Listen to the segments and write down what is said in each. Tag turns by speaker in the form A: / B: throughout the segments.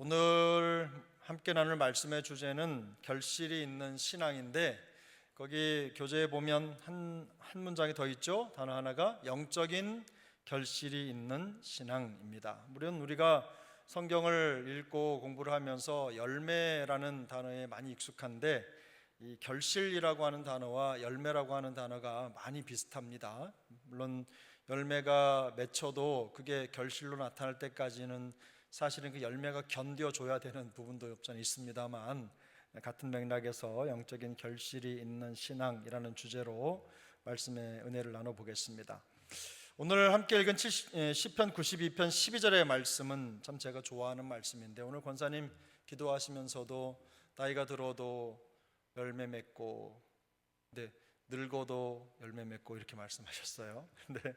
A: 오늘 함께 나눌 말씀의 주제는 결실이 있는 신앙인데, 거기 교재에 보면 한 문장이 더 있죠. 단어 하나가 영적인 결실이 있는 신앙입니다. 물론 우리가 성경을 읽고 공부를 하면서 열매라는 단어에 많이 익숙한데, 이 결실이라고 하는 단어와 열매라고 하는 단어가 많이 비슷합니다. 물론 열매가 맺혀도 그게 결실로 나타날 때까지는 사실은 그 열매가 견뎌줘야 되는 부분도 없잖아 있습니다만, 같은 맥락에서 영적인 결실이 있는 신앙이라는 주제로 말씀의 은혜를 나눠보겠습니다. 오늘 함께 읽은 시편 92편 12절의 말씀은 참 제가 좋아하는 말씀인데, 오늘 권사님 기도하시면서도 나이가 들어도 열매 맺고, 네, 늙어도 열매 맺고 이렇게 말씀하셨어요. 근데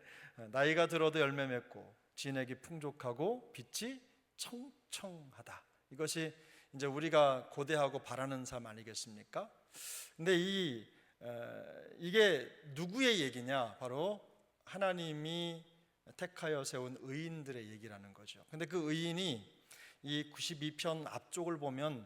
A: 나이가 들어도 열매 맺고 진액이 풍족하고 빛이 청청하다, 이것이 이제 우리가 고대하고 바라는 삶 아니겠습니까? 근데 이게 누구의 얘기냐? 바로 하나님이 택하여 세운 의인들의 얘기라는 거죠. 근데 그 의인이 이 92편 앞쪽을 보면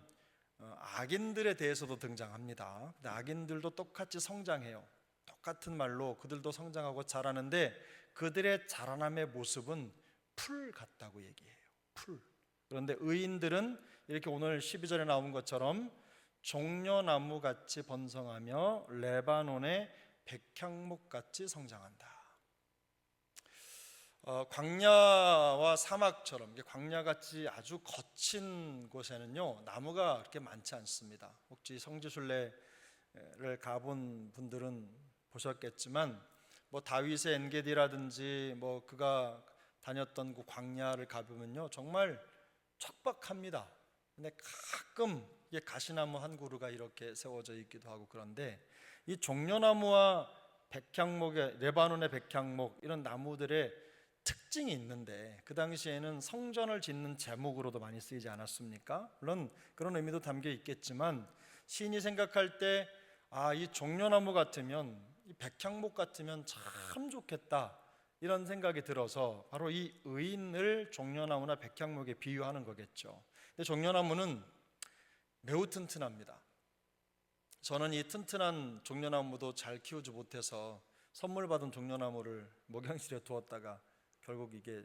A: 악인들에 대해서도 등장합니다. 근데 악인들도 똑같이 성장해요. 똑같은 말로 그들도 성장하고 자라는데, 그들의 자라남의 모습은 풀 같다고 얘기해요. 풀. 그런데 의인들은 이렇게 오늘 12절에 나온 것처럼 종려나무 같이 번성하며 레바논의 백향목 같이 성장한다. 광야와 사막처럼, 광야같이 아주 거친 곳에는요 나무가 그렇게 많지 않습니다. 혹시 성지순례를 가본 분들은 보셨겠지만, 뭐 다윗의 엔게디라든지 뭐 그가 다녔던 그 광야를 가보면요 정말 척박합니다. 근데 가끔 이게 가시나무 한 그루가 이렇게 세워져 있기도 하고, 그런데 이 종려나무와 백향목의, 레바논의 백향목, 이런 나무들의 특징이 있는데, 그 당시에는 성전을 짓는 제목으로도 많이 쓰이지 않았습니까? 물론 그런 의미도 담겨 있겠지만, 시인이 생각할 때 이 종려나무 같으면, 이 백향목 같으면 참 좋겠다, 이런 생각이 들어서 바로 이 의인을 종려나무나 백향목에 비유하는 거겠죠. 근데 종려나무는 매우 튼튼합니다. 저는 이 튼튼한 종려나무도 잘 키우지 못해서 선물 받은 종려나무를 목욕실에 두었다가 결국 이게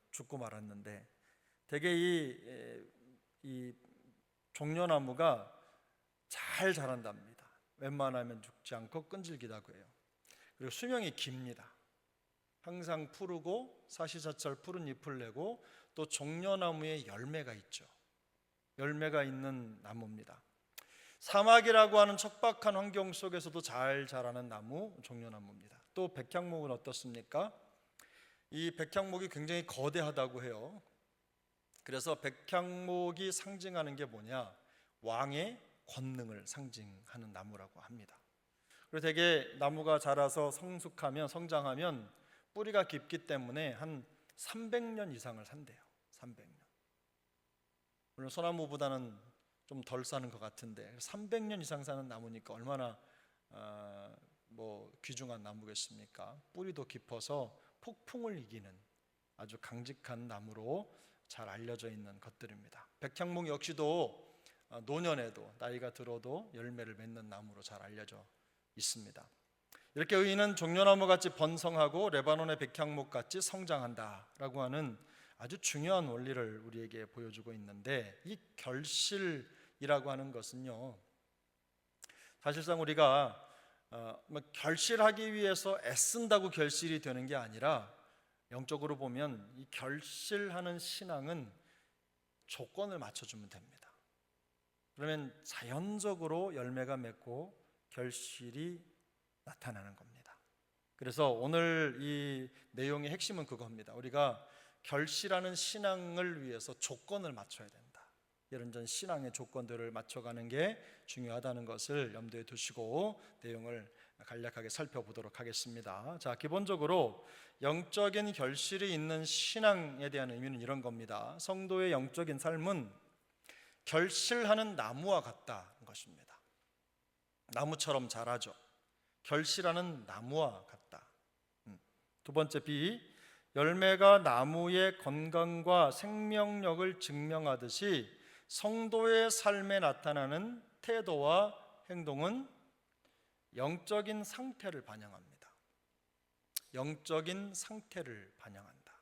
A: 죽고 말았는데, 되게 이 종려나무가 잘 자란답니다. 웬만하면 죽지 않고 끈질기다고 해요. 그리고 수명이 깁니다. 항상 푸르고 사시사철 푸른 잎을 내고, 또 종려나무에 열매가 있죠. 열매가 있는 나무입니다. 사막이라고 하는 척박한 환경 속에서도 잘 자라는 나무, 종려나무입니다. 또 백향목은 어떻습니까? 이 백향목이 굉장히 거대하다고 해요. 그래서 백향목이 상징하는 게 뭐냐? 왕의 권능을 상징하는 나무라고 합니다. 그리고 되게 나무가 자라서 성숙하면, 성장하면 뿌리가 깊기 때문에 한 300년 이상을 산대요. 300년. 물론 소나무보다는 좀 덜 사는 것 같은데 300년 이상 사는 나무니까 얼마나 귀중한 나무겠습니까? 뿌리도 깊어서 폭풍을 이기는 아주 강직한 나무로 잘 알려져 있는 것들입니다. 백향목 역시도 노년에도, 나이가 들어도 열매를 맺는 나무로 잘 알려져 있습니다. 이렇게 의인은 종려나무 같이 번성하고 레바논의 백향목 같이 성장한다라고 하는 아주 중요한 원리를 우리에게 보여주고 있는데, 이 결실이라고 하는 것은요, 사실상 우리가 결실하기 위해서 애쓴다고 결실이 되는 게 아니라, 영적으로 보면 이 결실하는 신앙은 조건을 맞춰주면 됩니다. 그러면 자연적으로 열매가 맺고 결실이 나타나는 겁니다. 그래서 오늘 이 내용의 핵심은 그겁니다. 우리가 결실하는 신앙을 위해서 조건을 맞춰야 된다. 이런저런 신앙의 조건들을 맞춰가는 게 중요하다는 것을 염두에 두시고 내용을 간략하게 살펴보도록 하겠습니다. 자, 기본적으로 영적인 결실이 있는 신앙에 대한 의미는 이런 겁니다. 성도의 영적인 삶은 결실하는 나무와 같다는 것입니다. 나무처럼 자라죠. 결실하는 나무와 같다. 두 번째 B, 열매가 나무의 건강과 생명력을 증명하듯이 성도의 삶에 나타나는 태도와 행동은 영적인 상태를 반영합니다. 영적인 상태를 반영한다.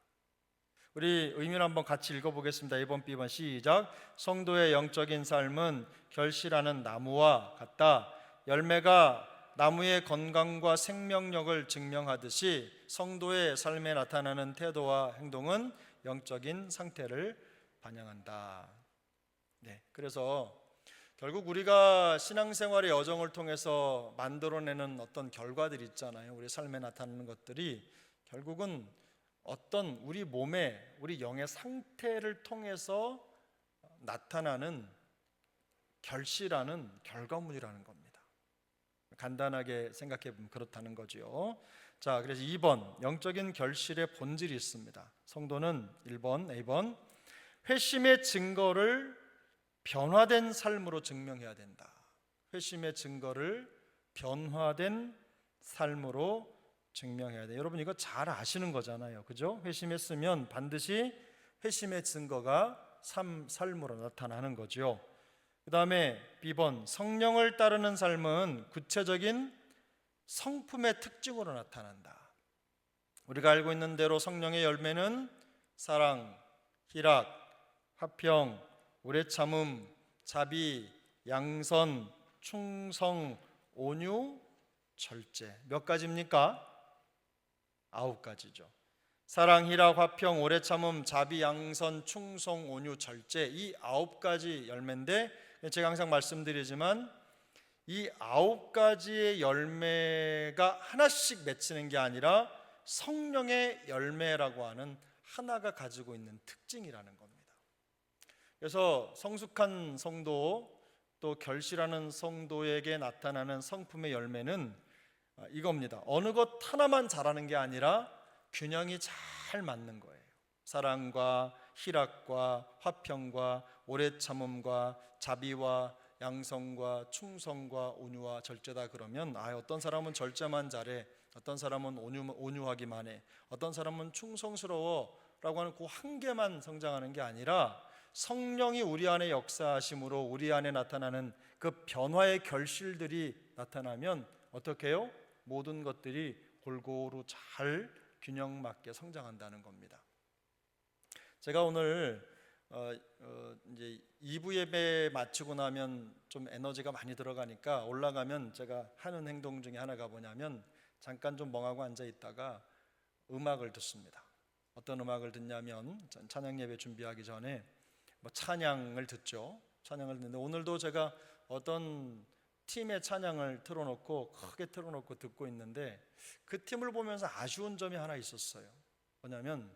A: 우리 의미를 한번 같이 읽어보겠습니다. 1번, B번 시작. 성도의 영적인 삶은 결실하는 나무와 같다. 열매가 나무의 건강과 생명력을 증명하듯이 성도의 삶에 나타나는 태도와 행동은 영적인 상태를 반영한다. 네, 그래서 결국 우리가 신앙생활의 여정을 통해서 만들어내는 어떤 결과들이 있잖아요. 우리 삶에 나타나는 것들이 결국은 어떤 우리 몸의, 우리 영의 상태를 통해서 나타나는 결실하는 결과물이라는 겁니다. 간단하게 생각해 보면 그렇다는 거죠. 자, 그래서 2번 영적인 결실의 본질이 있습니다. 성도는 1번, A번 회심의 증거를 변화된 삶으로 증명해야 된다. 회심의 증거를 변화된 삶으로 증명해야 돼. 여러분 이거 잘 아시는 거잖아요. 그죠? 회심했으면 반드시 회심의 증거가 삶으로 나타나는 거죠. 그 다음에 B번 성령을 따르는 삶은 구체적인 성품의 특징으로 나타난다. 우리가 알고 있는 대로 성령의 열매는 사랑, 희락, 화평, 오래 참음, 자비, 양선, 충성, 온유, 절제. 몇 가지입니까? 9가지죠. 사랑, 희락, 화평, 오래 참음, 자비, 양선, 충성, 온유, 절제. 이 9가지 열매인데 제가 항상 말씀드리지만 이 9가지의 열매가 하나씩 맺히는 게 아니라 성령의 열매라고 하는 하나가 가지고 있는 특징이라는 겁니다. 그래서 성숙한 성도 또 결실하는 성도에게 나타나는 성품의 열매는 이겁니다. 어느 것 하나만 잘하는 게 아니라 균형이 잘 맞는 거예요. 사랑과 희락과 화평과 오래 참음과 자비와 양성과 충성과 온유와 절제다 그러면 어떤 사람은 절제만 잘해, 어떤 사람은 온유하기만 해, 어떤 사람은 충성스러워라고 하는 그 한 개만 성장하는 게 아니라 성령이 우리 안에 역사하심으로 우리 안에 나타나는 그 변화의 결실들이 나타나면 어떻게 해요? 모든 것들이 골고루 잘 균형 맞게 성장한다는 겁니다. 제가 오늘 이제 2부 예배 마치고 나면 좀 에너지가 많이 들어가니까 올라가면 제가 하는 행동 중에 하나가 뭐냐면 잠깐 좀 멍하고 앉아 있다가 음악을 듣습니다. 어떤 음악을 듣냐면 찬양 예배 준비하기 전에 찬양을 듣죠. 찬양을 듣는데 오늘도 제가 어떤 팀의 찬양을 틀어놓고 크게 틀어놓고 듣고 있는데 그 팀을 보면서 아쉬운 점이 하나 있었어요. 뭐냐면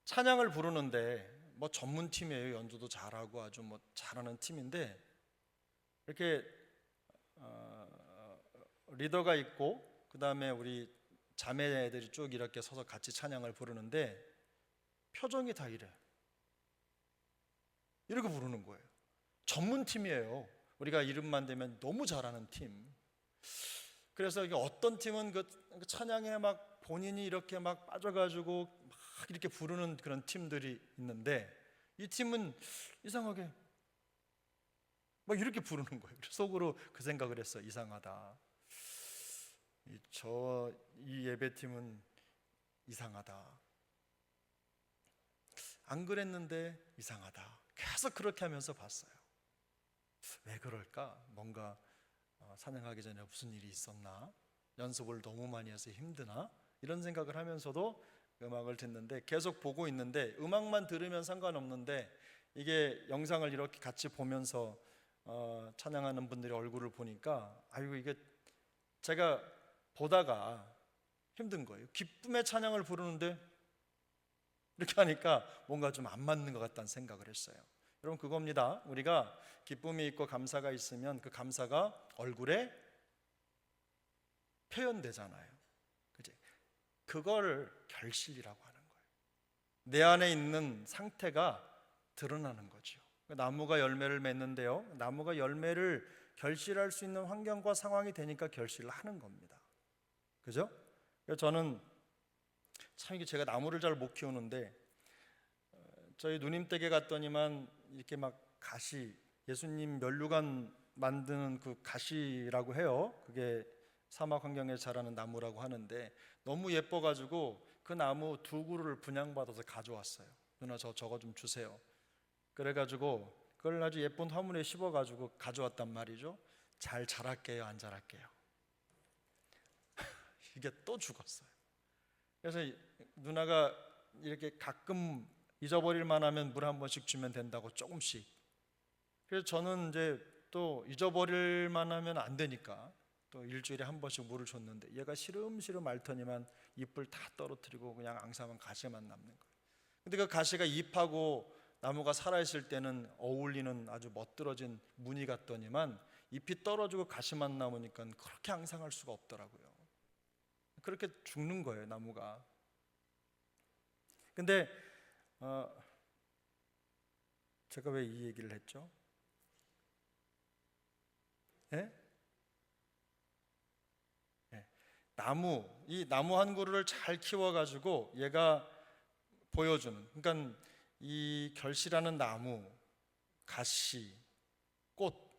A: 찬양을 부르는데 전문 팀이에요. 연주도 잘하고 아주 잘하는 팀인데 이렇게 리더가 있고 그 다음에 우리 자매들이 쭉 이렇게 서서 같이 찬양을 부르는데 표정이 다 이래. 이렇게 부르는 거예요. 전문 팀이에요. 우리가 이름만 대면 너무 잘하는 팀. 그래서 어떤 팀은 그 찬양에 막 본인이 이렇게 막 빠져가지고 막 이렇게 부르는 그런 팀들이 있는데 이 팀은 이상하게 막 이렇게 부르는 거예요. 속으로 그 생각을 했어요. 이상하다. 이 예배팀은 이상하다. 안 그랬는데 이상하다. 계속 그렇게 하면서 봤어요. 왜 그럴까? 뭔가 찬양하기 전에 무슨 일이 있었나? 연습을 너무 많이 해서 힘드나? 이런 생각을 하면서도 음악을 듣는데 계속 보고 있는데 음악만 들으면 상관없는데 이게 영상을 이렇게 같이 보면서 찬양하는 분들의 얼굴을 보니까 이게 제가 보다가 힘든 거예요. 기쁨의 찬양을 부르는데 이렇게 하니까 뭔가 좀 안 맞는 것 같다는 생각을 했어요. 여러분 그겁니다. 우리가 기쁨이 있고 감사가 있으면 그 감사가 얼굴에 표현되잖아요. 그치? 그걸 결실이라고 하는 거예요. 내 안에 있는 상태가 드러나는 거죠. 나무가 열매를 맺는데요. 나무가 열매를 결실할 수 있는 환경과 상황이 되니까 결실을 하는 겁니다. 그죠? 그래서 저는 참 이게 제가 나무를 잘 못 키우는데 저희 누님 댁에 갔더니만 이렇게 막 가시, 예수님 면류관 만드는 그 가시라고 해요. 그게 사막 환경에 자라는 나무라고 하는데 너무 예뻐가지고 그 나무 2그루를 분양받아서 가져왔어요. 누나 저거 좀 주세요. 그래가지고 그걸 아주 예쁜 화분에 심어가지고 가져왔단 말이죠. 잘 자랄게요, 안 자랄게요? 이게 또 죽었어요. 그래서 누나가 이렇게 가끔 잊어버릴 만하면 물 한 번씩 주면 된다고 조금씩. 그래서 저는 이제 또 잊어버릴 만하면 안 되니까 또 일주일에 한 번씩 물을 줬는데 얘가 시름시름 앓더니만 잎을 다 떨어뜨리고 그냥 앙상한 가시만 남는 거예요. 근데 그 가시가 잎하고 나무가 살아있을 때는 어울리는 아주 멋들어진 무늬 같더니만 잎이 떨어지고 가시만 남으니까 그렇게 앙상할 수가 없더라고요. 그렇게 죽는 거예요, 나무가. 근데 제가 왜 이 얘기를 했죠? 예? 예. 이 나무 한 그루를 잘 키워가지고 얘가 보여주는, 그러니까 이 결실하는 나무, 가시, 꽃,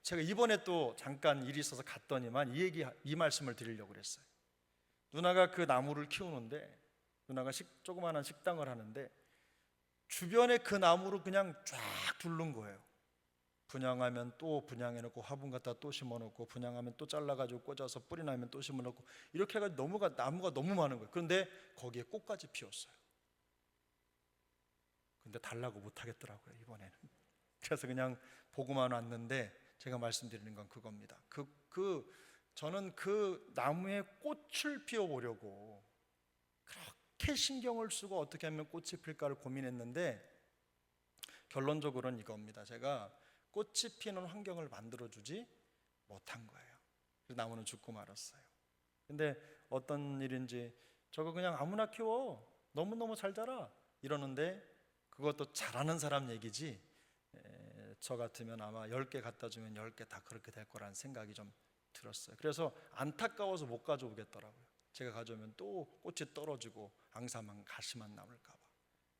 A: 제가 이번에 또 잠깐 일이 있어서 갔더니만 이 말씀을 드리려고 그랬어요. 누나가 그 나무를 키우는데, 누나가 조그마한 식당을 하는데 주변에 그 나무를 그냥 쫙 둘른 거예요. 분양하면 또 분양해놓고 화분 갖다 또 심어놓고 분양하면 또 잘라가지고 꽂아서 뿌리 나면 또 심어놓고 이렇게 해가지고 나무가 너무 많은 거예요. 그런데 거기에 꽃까지 피웠어요. 근데 달라고 못하겠더라고요, 이번에는. 그래서 그냥 보고만 왔는데 제가 말씀드리는 건 그겁니다. 저는 그 나무에 꽃을 피워보려고 그렇게 신경을 쓰고 어떻게 하면 꽃이 필까를 고민했는데 결론적으로는 이겁니다. 제가 꽃이 피는 환경을 만들어주지 못한 거예요. 그래서 나무는 죽고 말았어요. 근데 어떤 일인지 저거 그냥 아무나 키워, 너무너무 잘 자라 이러는데 그것도 잘하는 사람 얘기지 저 같으면 아마 10개 갖다 주면 10개 다 그렇게 될 거라는 생각이 좀 들었어요. 그래서 안타까워서 못 가져오겠더라고요. 제가 가져오면 또 꽃이 떨어지고 앙상한 가시만 남을까 봐.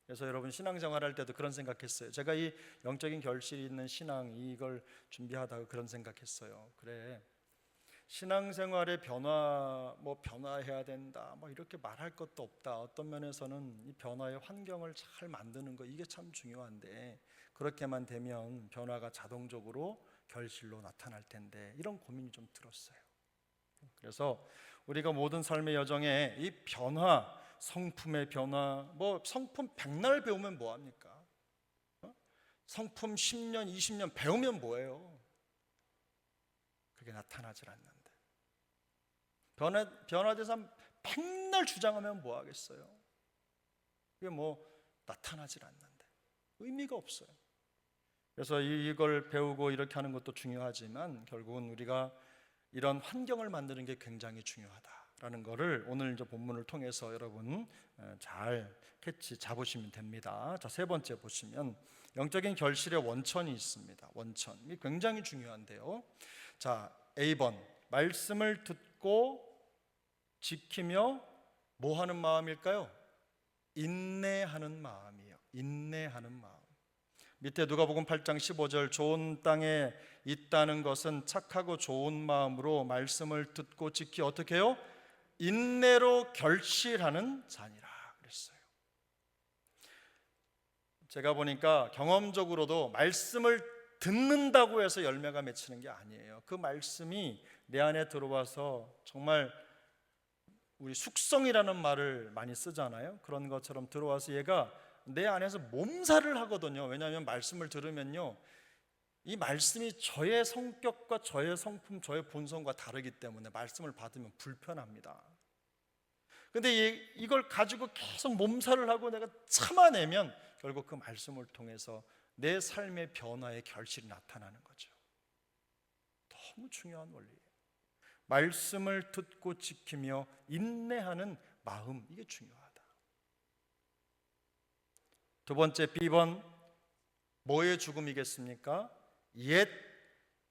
A: 그래서 여러분 신앙생활 할 때도 그런 생각했어요. 제가 이 영적인 결실이 있는 신앙 이걸 준비하다가 그런 생각했어요. 그래, 신앙생활의 변화해야 된다 이렇게 말할 것도 없다. 어떤 면에서는 이 변화의 환경을 잘 만드는 거 이게 참 중요한데 그렇게만 되면 변화가 자동적으로 결실로 나타날 텐데 이런 고민이 좀 들었어요. 그래서 우리가 모든 삶의 여정에 이 변화, 성품의 변화, 성품 백날 배우면 뭐합니까? 성품 10년, 20년 배우면 뭐예요? 그게 나타나질 않는데 변화돼서 백날 주장하면 뭐하겠어요? 그게 나타나질 않는데 의미가 없어요. 그래서 이걸 배우고 이렇게 하는 것도 중요하지만 결국은 우리가 이런 환경을 만드는 게 굉장히 중요하다라는 것을 오늘 이제 본문을 통해서 여러분 잘 캐치 잡으시면 됩니다. 자, 3번째 보시면 영적인 결실의 원천이 있습니다. 원천. 이게 굉장히 중요한데요. 자, A번 말씀을 듣고 지키며 뭐 하는 마음일까요? 인내하는 마음이에요. 인내하는 마음. 밑에 누가복음 8장 15절 좋은 땅에 있다는 것은 착하고 좋은 마음으로 말씀을 듣고 지키 어떻게 해요? 인내로 결실하는 자니라 그랬어요. 제가 보니까 경험적으로도 말씀을 듣는다고 해서 열매가 맺히는 게 아니에요. 그 말씀이 내 안에 들어와서 정말 우리 숙성이라는 말을 많이 쓰잖아요. 그런 것처럼 들어와서 얘가 내 안에서 몸살을 하거든요. 왜냐하면 말씀을 들으면요 이 말씀이 저의 성격과 저의 성품, 저의 본성과 다르기 때문에 말씀을 받으면 불편합니다. 근데 이걸 가지고 계속 몸살을 하고 내가 참아내면 결국 그 말씀을 통해서 내 삶의 변화의 결실이 나타나는 거죠. 너무 중요한 원리예요. 말씀을 듣고 지키며 인내하는 마음, 이게 중요하다. 2번째 B번 뭐의 죽음이겠습니까? 옛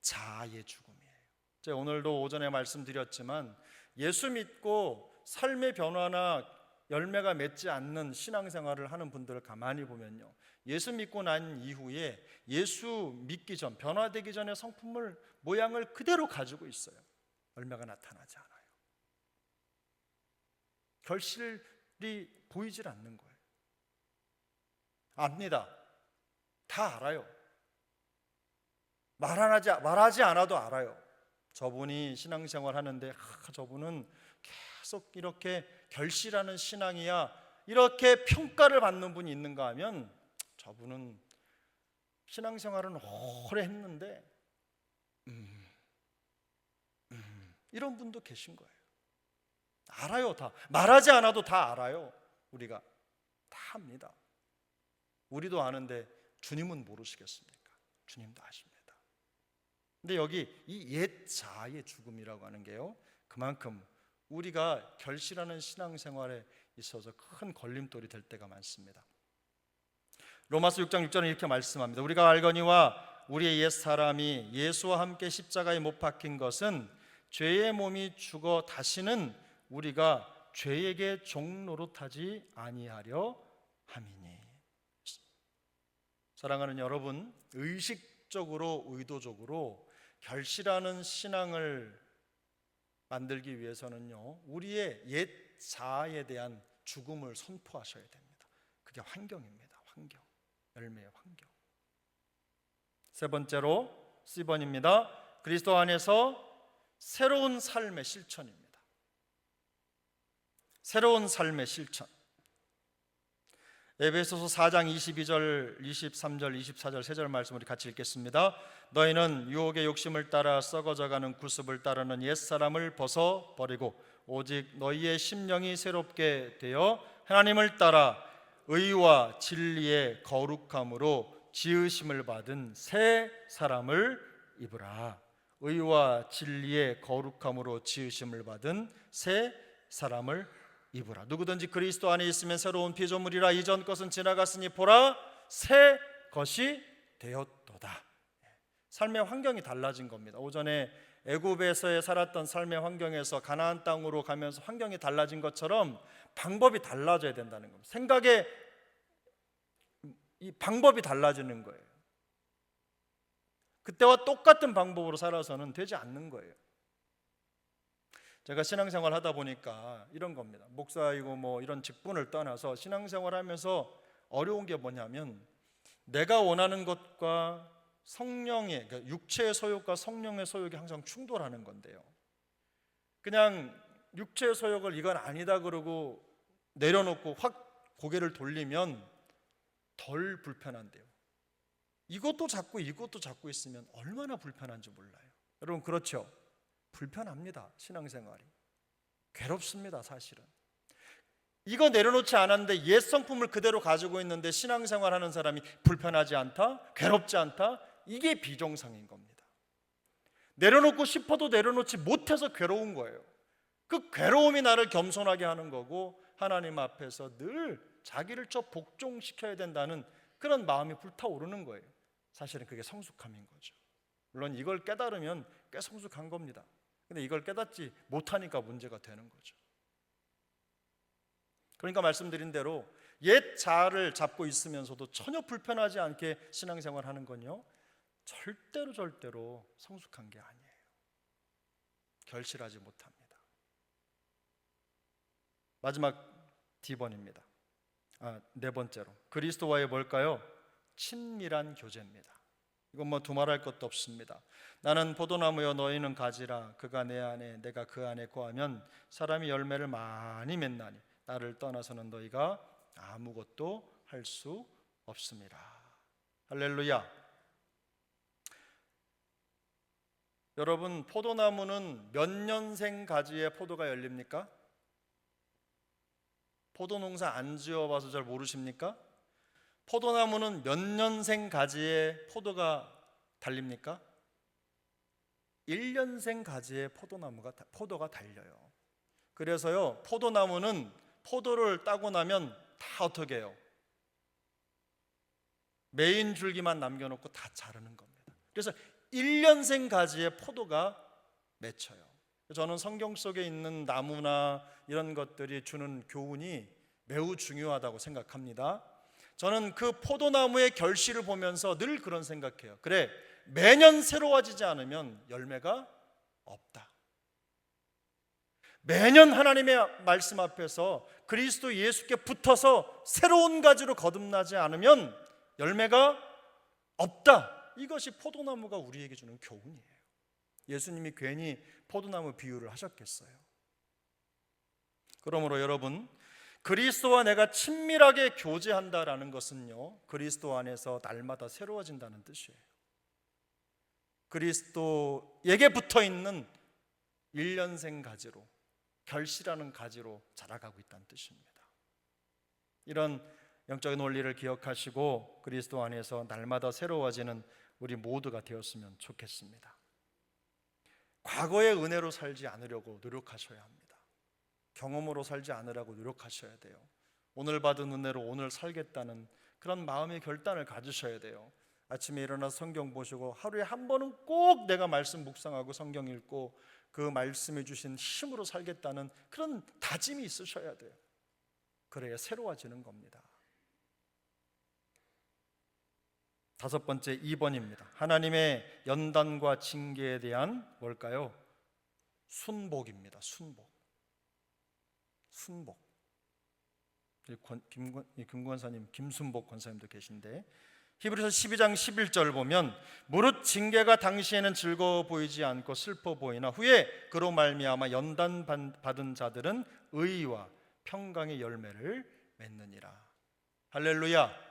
A: 자아의 죽음이에요. 제가 오늘도 오전에 말씀드렸지만 예수 믿고 삶의 변화나 열매가 맺지 않는 신앙생활을 하는 분들을 가만히 보면요, 예수 믿고 난 이후에 예수 믿기 전, 변화되기 전의 성품을, 모양을 그대로 가지고 있어요. 열매가 나타나지 않아요. 결실이 보이질 않는 거예요. 압니다. 다 알아요. 말하지 않아도 알아요. 저분이 신앙생활 하는데 저분은 계속 이렇게 결실하는 신앙이야, 이렇게 평가를 받는 분이 있는가 하면 저분은 신앙생활은 오래 했는데 이런 분도 계신 거예요. 알아요. 다 말하지 않아도 다 알아요. 우리가 다 압니다. 우리도 아는데 주님은 모르시겠습니까? 주님도 아십니다. 근데 여기 이 옛 자아의 죽음이라고 하는 게요, 그만큼 우리가 결실하는 신앙생활에 있어서 큰 걸림돌이 될 때가 많습니다. 로마서 6장 6절은 이렇게 말씀합니다. 우리가 알거니와 우리의 옛 사람이 예수와 함께 십자가에 못 박힌 것은 죄의 몸이 죽어 다시는 우리가 죄에게 종노릇하지 아니하려 함이니. 사랑하는 여러분, 의식적으로 의도적으로 결실하는 신앙을 만들기 위해서는요, 우리의 옛 자아에 대한 죽음을 선포하셔야 됩니다. 그게 환경입니다. 환경, 열매의 환경. 세 번째로 C번입니다. 그리스도 안에서 새로운 삶의 실천입니다. 새로운 삶의 실천. 에베소서 4장 22절, 23절, 24절 세 절 말씀 우리 같이 읽겠습니다. 너희는 유혹의 욕심을 따라 썩어져가는 구습을 따르는 옛사람을 벗어버리고 오직 너희의 심령이 새롭게 되어 하나님을 따라 의와 진리의 거룩함으로 지으심을 받은 새 사람을 입으라. 의와 진리의 거룩함으로 지으심을 받은 새 사람을 입으라. 누구든지 그리스도 안에 있으면 새로운 피조물이라. 이전 것은 지나갔으니 보라 새 것이 되었도다. 삶의 환경이 달라진 겁니다. 오전에 애굽에서의 살았던 삶의 환경에서 가나안 땅으로 가면서 환경이 달라진 것처럼 방법이 달라져야 된다는 겁니다. 생각의 이 방법이 달라지는 거예요. 그때와 똑같은 방법으로 살아서는 되지 않는 거예요. 제가 신앙생활 하다 보니까 이런 겁니다. 목사이고 뭐 이런 직분을 떠나서 신앙생활 하면서 어려운 게 뭐냐면, 내가 원하는 것과 성령의, 그러니까 육체의 소욕과 성령의 소욕이 항상 충돌하는 건데요, 그냥 육체의 소욕을 이건 아니다 그러고 내려놓고 확 고개를 돌리면 덜 불편한데요, 이것도 잡고 이것도 잡고 있으면 얼마나 불편한지 몰라요. 여러분 그렇죠? 불편합니다. 신앙생활이 괴롭습니다. 사실은 이거 내려놓지 않았는데 옛 성품을 그대로 가지고 있는데 신앙생활하는 사람이 불편하지 않다, 괴롭지 않다, 이게 비정상인 겁니다. 내려놓고 싶어도 내려놓지 못해서 괴로운 거예요. 그 괴로움이 나를 겸손하게 하는 거고, 하나님 앞에서 늘 자기를 좀 복종시켜야 된다는 그런 마음이 불타오르는 거예요. 사실은 그게 성숙함인 거죠. 물론 이걸 깨달으면 꽤 성숙한 겁니다. 근데 이걸 깨닫지 못하니까 문제가 되는 거죠. 그러니까 말씀드린 대로 옛 자아를 잡고 있으면서도 전혀 불편하지 않게 신앙생활하는 건요, 절대로 성숙한 게 아니에요. 결실하지 못합니다. 마지막 D번입니다. 네 번째로 그리스도와의 뭘까요? 친밀한 교제입니다. 이건 뭐 두말할 것도 없습니다. 나는 포도나무여 너희는 가지라. 그가 내 안에 내가 그 안에 거하면 사람이 열매를 많이 맺나니 나를 떠나서는 너희가 아무것도 할 수 없습니다. 할렐루야. 여러분, 포도나무는 몇 년생 가지에 포도가 열립니까? 포도농사 안 지어봐서 잘 모르십니까? 포도나무는 몇 년생 가지에 포도가 달립니까? 1년생 가지에 포도가 달려요. 그래서요, 포도나무는 포도를 따고 나면 다 어떻게 해요? 메인 줄기만 남겨놓고 다 자르는 겁니다. 그래서 1년생 가지에 포도가 맺혀요. 저는 성경 속에 있는 나무나 이런 것들이 주는 교훈이 매우 중요하다고 생각합니다. 저는 그 포도나무의 결실을 보면서 늘 그런 생각해요. 그래, 매년 새로워지지 않으면 열매가 없다. 매년 하나님의 말씀 앞에서 그리스도 예수께 붙어서 새로운 가지로 거듭나지 않으면 열매가 없다. 이것이 포도나무가 우리에게 주는 교훈이에요. 예수님이 괜히 포도나무 비유를 하셨겠어요? 그러므로 여러분, 그리스도와 내가 친밀하게 교제한다라는 것은요, 그리스도 안에서 날마다 새로워진다는 뜻이에요. 그리스도에게 붙어있는 1년생 가지로, 결실하는 가지로 자라가고 있다는 뜻입니다. 이런 영적인 원리를 기억하시고 그리스도 안에서 날마다 새로워지는 우리 모두가 되었으면 좋겠습니다. 과거의 은혜로 살지 않으려고 노력하셔야 합니다. 경험으로 살지 않으라고 노력하셔야 돼요. 오늘 받은 은혜로 오늘 살겠다는 그런 마음의 결단을 가지셔야 돼요. 아침에 일어나서 성경 보시고 하루에 한 번은 꼭 내가 말씀 묵상하고 성경 읽고 그 말씀해 주신 힘으로 살겠다는 그런 다짐이 있으셔야 돼요. 그래야 새로워지는 겁니다. 5번째 2번입니다. 하나님의 연단과 징계에 대한 뭘까요? 순복입니다. 순복. 김 권사님, 김순복 권사님도 계신데 히브리서 12장 11절 보면 무릇 징계가 당시에는 즐거워 보이지 않고 슬퍼 보이나 후에 그로 말미암아 연단 받은 자들은 의와 평강의 열매를 맺느니라. 할렐루야.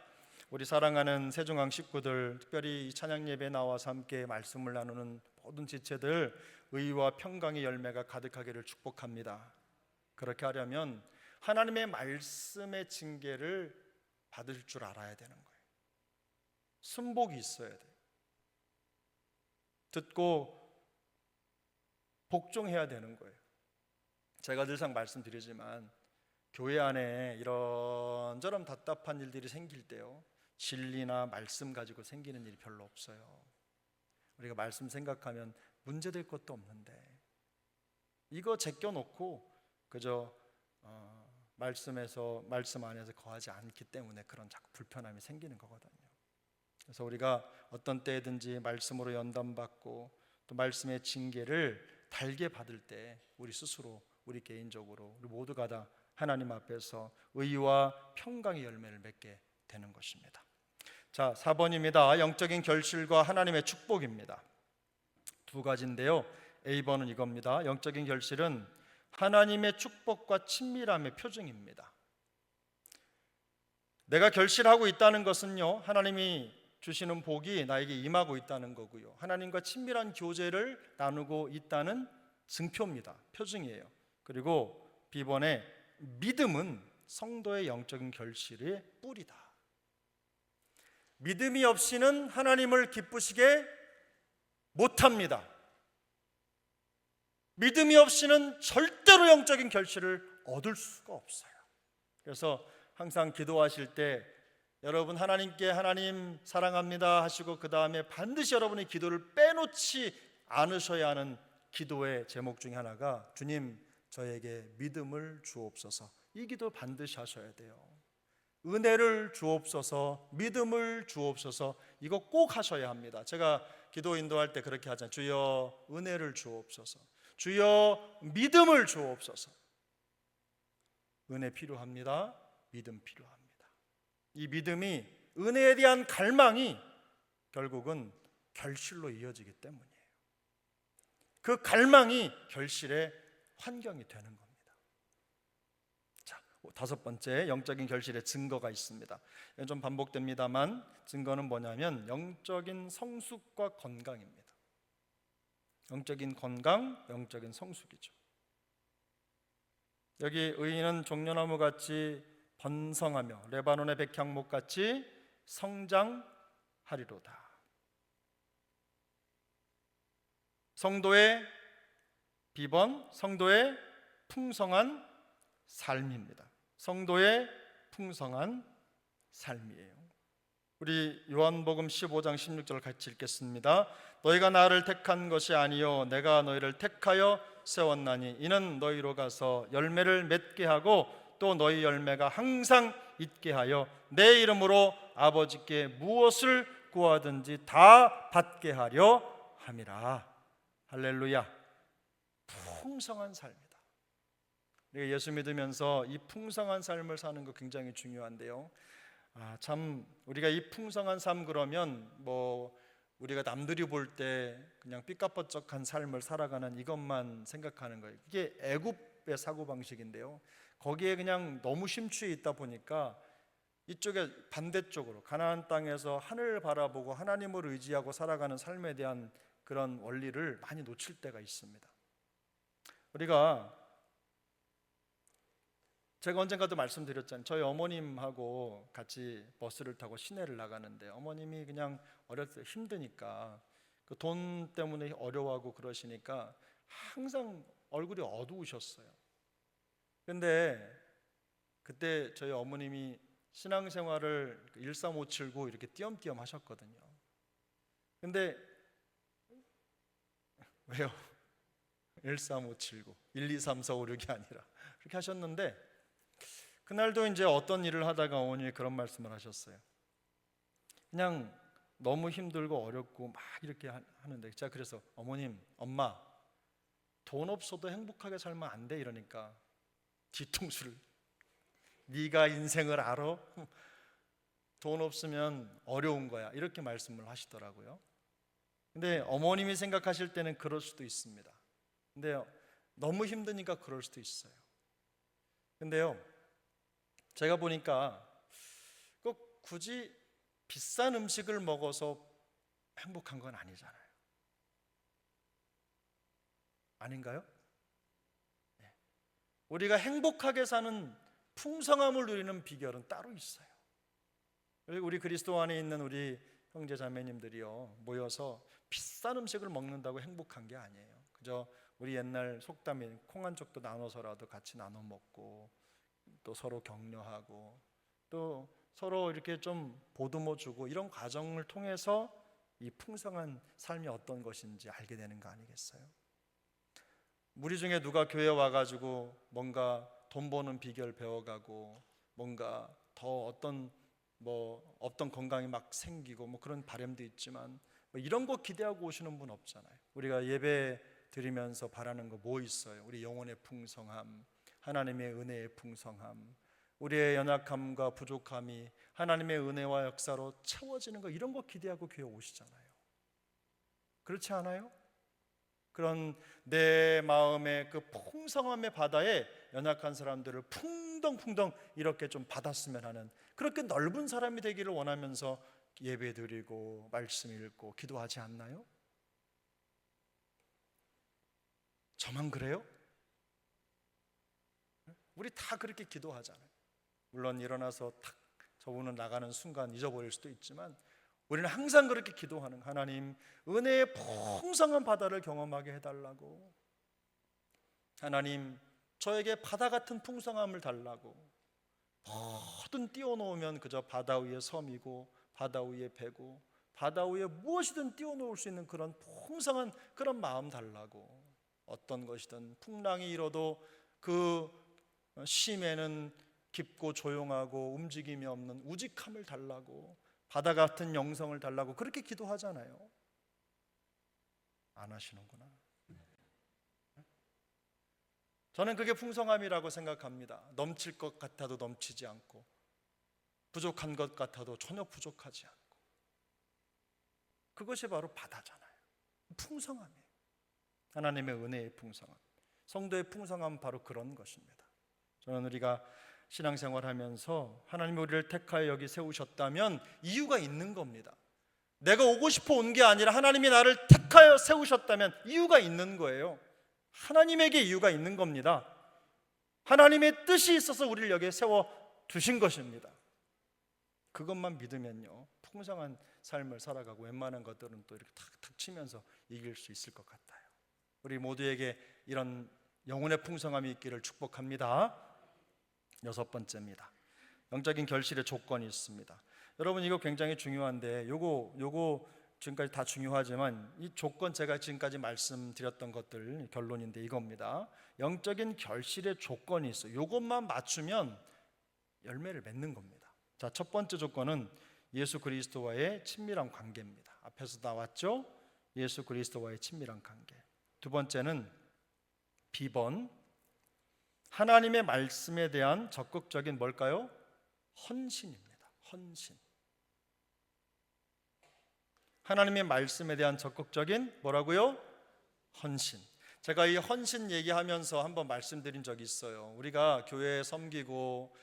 A: 우리 사랑하는 세종항 식구들, 특별히 이 찬양 예배에 나와서 함께 말씀을 나누는 모든 지체들, 의와 평강의 열매가 가득하기를 축복합니다. 그렇게 하려면 하나님의 말씀의 징계를 받을 줄 알아야 되는 거예요. 순복이 있어야 돼요. 듣고 복종해야 되는 거예요. 제가 늘상 말씀드리지만 교회 안에 이런저런 답답한 일들이 생길 때요, 진리나 말씀 가지고 생기는 일이 별로 없어요. 우리가 말씀 생각하면 문제될 것도 없는데 이거 제껴놓고 그저 말씀 안에서 거하지 않기 때문에 그런 자꾸 불편함이 생기는 거거든요. 그래서 우리가 어떤 때든지 말씀으로 연단받고 또 말씀의 징계를 달게 받을 때 우리 스스로, 우리 개인적으로, 우리 모두가 다 하나님 앞에서 의와 평강의 열매를 맺게 되는 것입니다. 자, 4번입니다. 영적인 결실과 하나님의 축복입니다. 두 가지인데요, A번은 이겁니다. 영적인 결실은 하나님의 축복과 친밀함의 표징입니다. 내가 결실하고 있다는 것은요, 하나님이 주시는 복이 나에게 임하고 있다는 거고요, 하나님과 친밀한 교제를 나누고 있다는 증표입니다. 표징이에요. 그리고 B번에 믿음은 성도의 영적인 결실의 뿌리다. 믿음이 없이는 하나님을 기쁘시게 못합니다. 믿음이 없이는 절대로 영적인 결실을 얻을 수가 없어요. 그래서 항상 기도하실 때 여러분 하나님께 하나님 사랑합니다 하시고 그 다음에 반드시 여러분의 기도를 빼놓지 않으셔야 하는 기도의 제목 중에 하나가 주님 저에게 믿음을 주옵소서. 이 기도 반드시 하셔야 돼요. 은혜를 주옵소서, 믿음을 주옵소서, 이거 꼭 하셔야 합니다. 제가 기도 인도할 때 그렇게 하잖아요. 주여 은혜를 주옵소서, 주여 믿음을 주옵소서. 은혜 필요합니다. 믿음 필요합니다. 이 믿음이, 은혜에 대한 갈망이 결국은 결실로 이어지기 때문이에요. 그 갈망이 결실의 환경이 되는 겁니다. 자, 5번째 영적인 결실의 증거가 있습니다. 이건 좀 반복됩니다만 증거는 뭐냐면 영적인 성숙과 건강입니다. 영적인 건강, 영적인 성숙이죠. 여기 의인은 종려나무 같이 번성하며 레바논의 백향목 같이 성장하리로다. 성도의 비번, 성도의 풍성한 삶입니다. 성도의 풍성한 삶이에요. 우리 요한복음 15장 16절 같이 읽겠습니다. 너희가 나를 택한 것이 아니요 내가 너희를 택하여 세웠나니 이는 너희로 가서 열매를 맺게 하고 또 너희 열매가 항상 있게 하여 내 이름으로 아버지께 무엇을 구하든지 다 받게 하려 함이라. 할렐루야. 풍성한 삶이다. 우리가 예수 믿으면서 이 풍성한 삶을 사는 거 굉장히 중요한데요. 참 우리가 이 풍성한 삶 그러면 우리가 남들이 볼 때 그냥 삐까뻔쩍한 삶을 살아가는 이것만 생각하는 거예요. 이게 애굽의 사고방식인데요. 거기에 그냥 너무 심취해 있다 보니까 이쪽에 반대쪽으로 가나안 땅에서 하늘을 바라보고 하나님을 의지하고 살아가는 삶에 대한 그런 원리를 많이 놓칠 때가 있습니다. 제가 언젠가도 말씀드렸잖아요. 저희 어머님하고 같이 버스를 타고 시내를 나가는데 어머님이 그냥 어렸을 때 힘드니까 그 돈 때문에 어려워하고 그러시니까 항상 얼굴이 어두우셨어요. 근데 그때 저희 어머님이 신앙생활을 13579 이렇게 띄엄띄엄 하셨거든요. 근데 왜요? 13579 1, 2, 3, 4, 5, 6이 아니라 그렇게 하셨는데 그날도 이제 어떤 일을 하다가 어머님이 그런 말씀을 하셨어요. 그냥 너무 힘들고 어렵고 막 이렇게 하는데 제가 그래서 어머님, 엄마 돈 없어도 행복하게 살면 안 돼 이러니까 뒤통수를 네가 인생을 알아? 돈 없으면 어려운 거야 이렇게 말씀을 하시더라고요. 근데 어머님이 생각하실 때는 그럴 수도 있습니다. 근데 너무 힘드니까 그럴 수도 있어요. 근데요 제가 보니까 꼭 굳이 비싼 음식을 먹어서 행복한 건 아니잖아요. 아닌가요? 네. 우리가 행복하게 사는 풍성함을 누리는 비결은 따로 있어요. 우리 그리스도 안에 있는 우리 형제 자매님들이요 모여서 비싼 음식을 먹는다고 행복한 게 아니에요. 그저 우리 옛날 속담인 콩 한 쪽도 나눠서라도 같이 나눠 먹고 또 서로 격려하고 또 서로 이렇게 좀 보듬어 주고 이런 과정을 통해서 이 풍성한 삶이 어떤 것인지 알게 되는 거 아니겠어요? 우리 중에 누가 교회 와가지고 뭔가 돈 버는 비결 배워가고 뭔가 더 어떤 건강이 막 생기고 그런 바람도 있지만 이런 거 기대하고 오시는 분 없잖아요. 우리가 예배 드리면서 바라는 거 뭐 있어요? 우리 영혼의 풍성함, 하나님의 은혜의 풍성함, 우리의 연약함과 부족함이 하나님의 은혜와 역사로 채워지는 거 이런 거 기대하고 교회 오시잖아요. 그렇지 않아요? 그런 내 마음의 그 풍성함의 바다에 연약한 사람들을 풍덩풍덩 이렇게 좀 받았으면 하는 그렇게 넓은 사람이 되기를 원하면서 예배 드리고 말씀 읽고 기도하지 않나요? 저만 그래요? 우리 다 그렇게 기도하잖아요. 물론 일어나서 탁 저분은 나가는 순간 잊어버릴 수도 있지만 우리는 항상 그렇게 기도하는 하나님 은혜의 풍성한 바다를 경험하게 해달라고, 하나님 저에게 바다 같은 풍성함을 달라고. 뭐든 띄워놓으면 그저 바다 위에 섬이고 바다 위에 배고 바다 위에 무엇이든 띄워놓을 수 있는 그런 풍성한 그런 마음 달라고. 어떤 것이든 풍랑이 일어도 그 심에는 깊고 조용하고 움직임이 없는 우직함을 달라고, 바다 같은 영성을 달라고 그렇게 기도하잖아요. 안 하시는구나. 저는 그게 풍성함이라고 생각합니다. 넘칠 것 같아도 넘치지 않고 부족한 것 같아도 전혀 부족하지 않고, 그것이 바로 바다잖아요. 풍성함이에요. 하나님의 은혜의 풍성함, 성도의 풍성함은 바로 그런 것입니다. 저는 우리가 신앙생활하면서 하나님이 우리를 택하여 여기 세우셨다면 이유가 있는 겁니다. 내가 오고 싶어 온 게 아니라 하나님이 나를 택하여 세우셨다면 이유가 있는 거예요. 하나님에게 이유가 있는 겁니다. 하나님의 뜻이 있어서 우리를 여기에 세워두신 것입니다. 그것만 믿으면요 풍성한 삶을 살아가고 웬만한 것들은 또 이렇게 탁탁 치면서 이길 수 있을 것 같아요. 우리 모두에게 이런 영혼의 풍성함이 있기를 축복합니다. 6번째입니다. 영적인 결실의 조건이 있습니다. 여러분 이거 굉장히 중요한데 요거 지금까지 다 중요하지만 이 조건, 제가 지금까지 말씀드렸던 것들 결론인데 이겁니다. 영적인 결실의 조건이 있어요. 이것만 맞추면 열매를 맺는 겁니다. 자, 첫 번째 조건은 예수 그리스도와의 친밀한 관계입니다. 앞에서 나왔죠? 예수 그리스도와의 친밀한 관계. 두 번째는 B번, 하나님의 말씀에 대한 적극적인 뭘까요? 헌신입니다. 헌신. 하나님의 말씀에 대한 적극적인 뭐라고요? 헌신. 제가 이 헌신 얘기하면서 한번 말씀드린 적이 있어요. 우리가 교회에 섬기고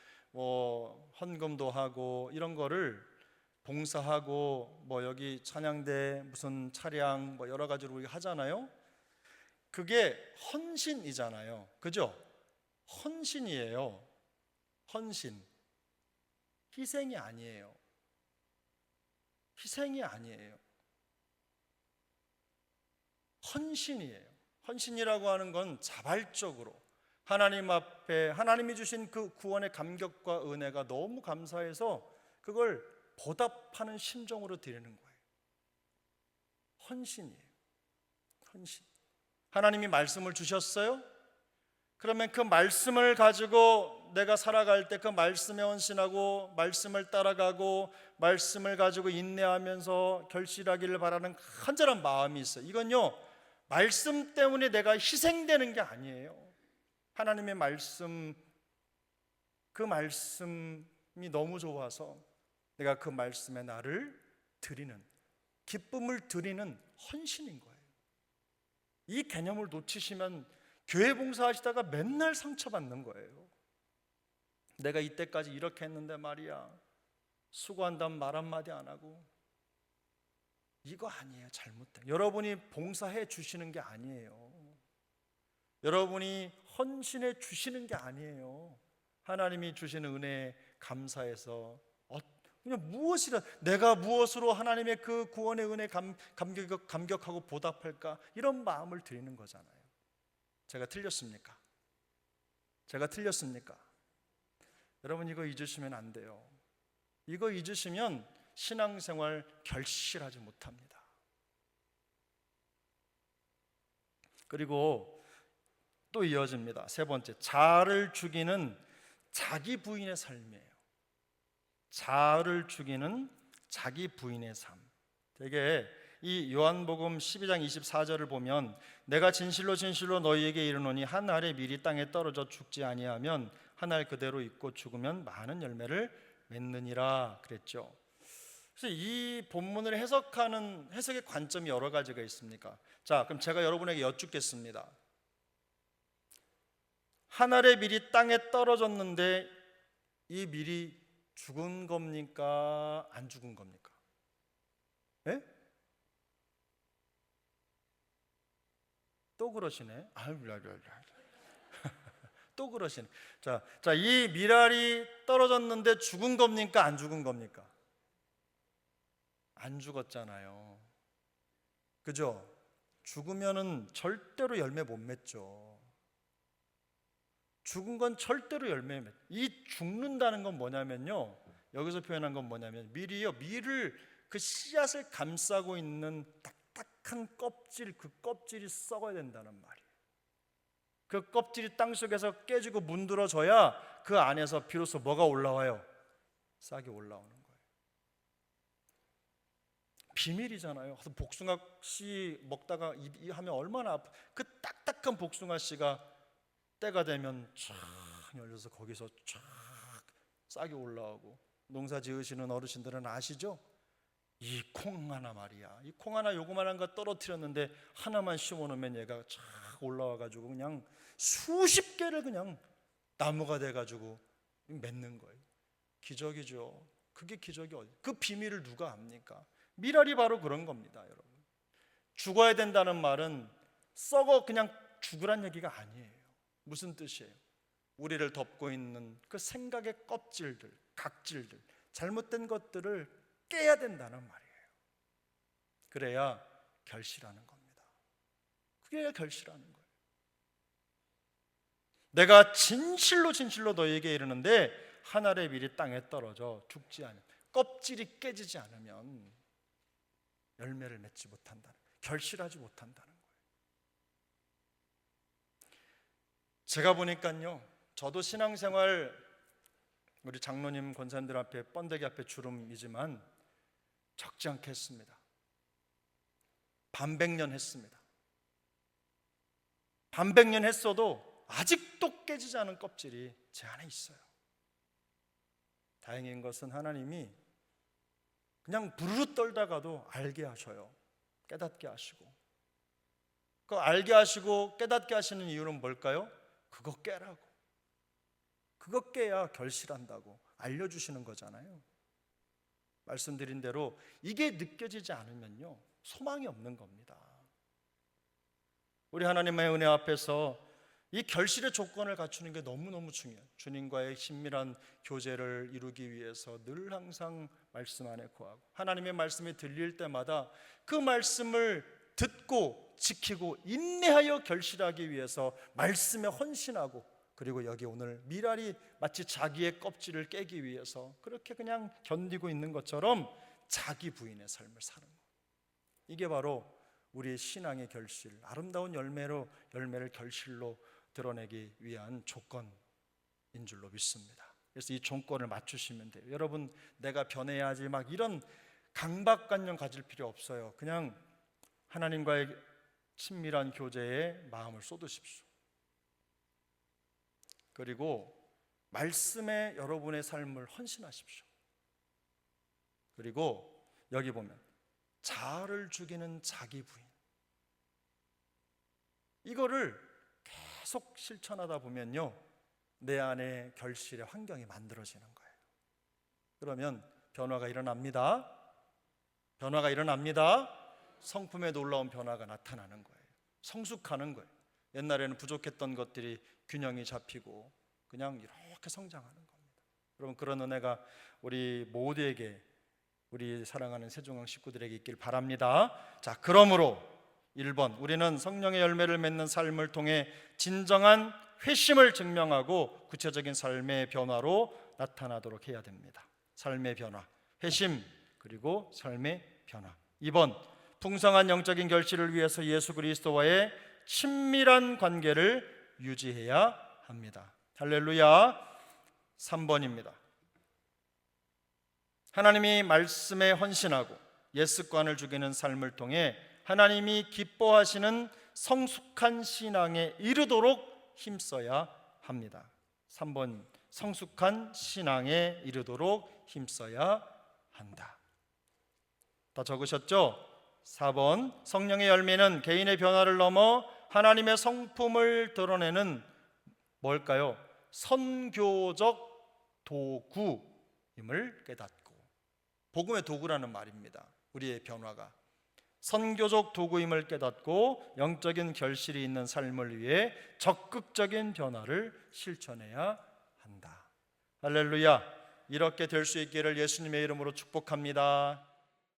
A: 헌금도 하고 이런 거를 봉사하고 여기 찬양대 무슨 차량 여러 가지로 우리가 하잖아요. 그게 헌신이잖아요. 그죠? 헌신이에요. 헌신. 희생이 아니에요. 희생이 아니에요. 헌신이에요. 헌신이라고 하는 건 자발적으로 하나님 앞에 하나님이 주신 그 구원의 감격과 은혜가 너무 감사해서 그걸 보답하는 심정으로 드리는 거예요. 헌신이에요. 헌신. 하나님이 말씀을 주셨어요? 그러면 그 말씀을 가지고 내가 살아갈 때 그 말씀에 헌신하고 말씀을 따라가고 말씀을 가지고 인내하면서 결실하기를 바라는 간절한 마음이 있어요. 이건요, 말씀 때문에 내가 희생되는 게 아니에요. 하나님의 말씀, 그 말씀이 너무 좋아서 내가 그 말씀에 나를 드리는, 기쁨을 드리는 헌신인 거예요. 이 개념을 놓치시면 교회 봉사하시다가 맨날 상처받는 거예요. 내가 이때까지 이렇게 했는데 말이야, 수고한다면 말 한마디 안 하고. 이거 아니에요. 잘못된. 여러분이 봉사해 주시는 게 아니에요. 여러분이 헌신해 주시는 게 아니에요. 하나님이 주시는 은혜에 감사해서 그냥 무엇이라, 내가 무엇으로 하나님의 그 구원의 은혜 감격하고 보답할까, 이런 마음을 드리는 거잖아요. 제가 틀렸습니까? 제가 틀렸습니까? 여러분, 이거 잊으시면 안 돼요. 이거 잊으시면 신앙생활 결실하지 못합니다. 그리고 또 이어집니다. 세 번째, 자아를 죽이는 자기 부인의 삶이에요. 자아를 죽이는 자기 부인의 삶. 되게 이 요한복음 12장 24절을 보면 내가 진실로 진실로 너희에게 이르노니 한 알의 밀이 땅에 떨어져 죽지 아니하면 한 알 그대로 있고 죽으면 많은 열매를 맺느니라 그랬죠. 그래서 이 본문을 해석하는 해석의 관점이 여러 가지가 있습니까? 자, 그럼 제가 여러분에게 여쭙겠습니다. 한 알의 밀이 땅에 떨어졌는데 이 밀이 죽은 겁니까? 안 죽은 겁니까? 예? 또 그러시네. 또 그러시네. 자, 이 밀알이 떨어졌는데 죽은 겁니까? 안 죽은 겁니까? 안 죽었잖아요. 그죠? 죽으면은 절대로 열매 못 맺죠. 죽은 건 절대로 열매 맺. 이 죽는다는 건 뭐냐면요, 여기서 표현한 건 뭐냐면 밀이요, 밀을 그 씨앗을 감싸고 있는 딱딱한 껍질, 그 껍질이 썩어야 된다는 말이에요. 그 껍질이 땅속에서 깨지고 문드러져야 그 안에서 비로소 뭐가 올라와요? 싹이 올라오는 거예요. 비밀이잖아요. 복숭아 씨 먹다가 하면 얼마나 아파. 그 딱딱한 복숭아 씨가 때가 되면 쫙 열려서 거기서 쫙 싹이 올라오고. 농사 지으시는 어르신들은 아시죠? 이 콩 하나 말이야, 이 콩 하나 요거만한 거 떨어뜨렸는데 하나만 심어놓으면 얘가 쫙 올라와가지고 그냥 수십 개를 그냥 나무가 돼가지고 맺는 거예요. 기적이죠. 그게 기적이 어디? 그 비밀을 누가 압니까? 밀알이 바로 그런 겁니다, 여러분. 죽어야 된다는 말은 썩어 그냥 죽으란 얘기가 아니에요. 무슨 뜻이에요? 우리를 덮고 있는 그 생각의 껍질들, 각질들, 잘못된 것들을 깨야 된다는 말이에요. 그래야 결실하는 겁니다. 그래야 결실하는 거예요. 내가 진실로 진실로 너희에게 이르는데 한 알의 밀이 땅에 떨어져 죽지 않으면, 껍질이 깨지지 않으면 열매를 맺지 못한다는, 결실하지 못한다는 거예요. 제가 보니까요, 저도 신앙생활 우리 장로님 권사님들 앞에 번데기 앞에 주름이지만 적지 않게 했습니다. 반백년 했습니다. 반백년 했어도 아직도 깨지지 않은 껍질이 제 안에 있어요. 다행인 것은 하나님이 그냥 부르르 떨다가도 알게 하셔요. 깨닫게 하시고. 그 알게 하시고 깨닫게 하시는 이유는 뭘까요? 그거 깨라고. 그거 깨야 결실한다고 알려주시는 거잖아요. 말씀드린 대로 이게 느껴지지 않으면요, 소망이 없는 겁니다. 우리 하나님의 은혜 앞에서 이 결실의 조건을 갖추는 게 너무너무 중요해요. 주님과의 친밀한 교제를 이루기 위해서 늘 항상 말씀 안에 거하고, 하나님의 말씀이 들릴 때마다 그 말씀을 듣고 지키고 인내하여 결실하기 위해서 말씀에 헌신하고, 그리고 여기 오늘 미랄이 마치 자기의 껍질을 깨기 위해서 그렇게 그냥 견디고 있는 것처럼 자기 부인의 삶을 사는 거예요. 이게 바로 우리의 신앙의 결실, 아름다운 열매를 결실로 드러내기 위한 조건인 줄로 믿습니다. 그래서 이 조건을 맞추시면 돼요. 여러분, 내가 변해야지 막 이런 강박관념 가질 필요 없어요. 그냥 하나님과의 친밀한 교제에 마음을 쏟으십시오. 그리고 말씀에 여러분의 삶을 헌신하십시오. 그리고 여기 보면 자아를 죽이는 자기 부인, 이거를 계속 실천하다 보면요, 내 안에 결실의 환경이 만들어지는 거예요. 그러면 변화가 일어납니다. 변화가 일어납니다. 성품에 놀라운 변화가 나타나는 거예요. 성숙하는 거예요. 옛날에는 부족했던 것들이 균형이 잡히고 그냥 이렇게 성장하는 겁니다. 여러분, 그런 은혜가 우리 모두에게, 우리 사랑하는 세종항 식구들에게 있길 바랍니다. 자, 그러므로 1번, 우리는 성령의 열매를 맺는 삶을 통해 진정한 회심을 증명하고 구체적인 삶의 변화로 나타나도록 해야 됩니다. 삶의 변화, 회심, 그리고 삶의 변화. 2번, 풍성한 영적인 결실을 위해서 예수 그리스도와의 친밀한 관계를 유지해야 합니다. 할렐루야. 3번입니다. 하나님이 말씀에 헌신하고 옛 습관을 죽이는 삶을 통해 하나님이 기뻐하시는 성숙한 신앙에 이르도록 힘써야 합니다. 3번, 성숙한 신앙에 이르도록 힘써야 한다. 다 적으셨죠? 4번, 성령의 열매는 개인의 변화를 넘어 하나님의 성품을 드러내는 뭘까요? 선교적 도구임을 깨닫고, 복음의 도구라는 말입니다. 우리의 변화가 선교적 도구임을 깨닫고 영적인 결실이 있는 삶을 위해 적극적인 변화를 실천해야 한다. 할렐루야. 이렇게 될 수 있기를 예수님의 이름으로 축복합니다.